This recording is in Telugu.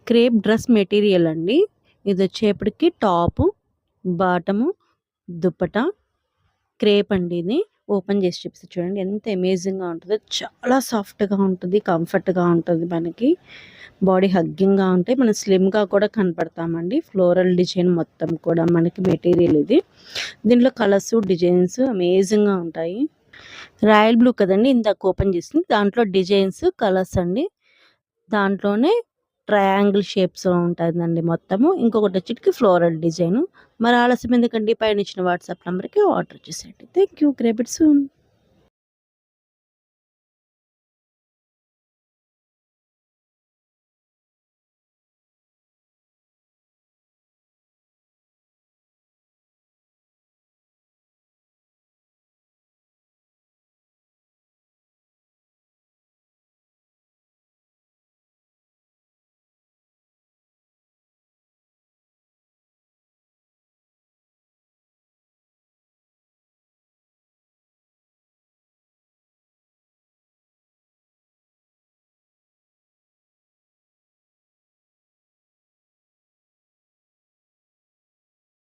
క్రేప్ డ్రెస్ మెటీరియల్ అండి. ఇది వచ్చేప్పటికి టాపు, బాటము, దుపట్టా క్రేప్ అండి. ఇది ఓపెన్ చేసి చూపిస్తా చూడండి ఎంత అమేజింగ్గా ఉంటుందో. చాలా సాఫ్ట్గా ఉంటుంది, కంఫర్ట్గా ఉంటుంది, మనకి బాడీ హగ్గింగ్గా ఉంటాయి, మనం స్లిమ్గా కూడా కనపడతామండి. ఫ్లోరల్ డిజైన్ మొత్తం కూడా మనకి మెటీరియల్ ఇది. దీంట్లో కలర్స్ డిజైన్స్ అమేజింగ్గా ఉంటాయి. రాయల్ బ్లూ కదండి ఇందాక ఓపెన్ చేసింది, దాంట్లో డిజైన్స్ కలర్స్ అండి. దాంట్లోనే ట్రయాంగిల్ షేప్స్లో ఉంటుందండి మొత్తము. ఇంకొకటి వచ్చేటికి ఫ్లోరల్ డిజైన్. మరి ఆలస్యం ఎందుకండి, పైన ఇచ్చిన వాట్సాప్ నెంబర్కి ఆర్డర్ చేసేయండి. Thank you. Grape it soon.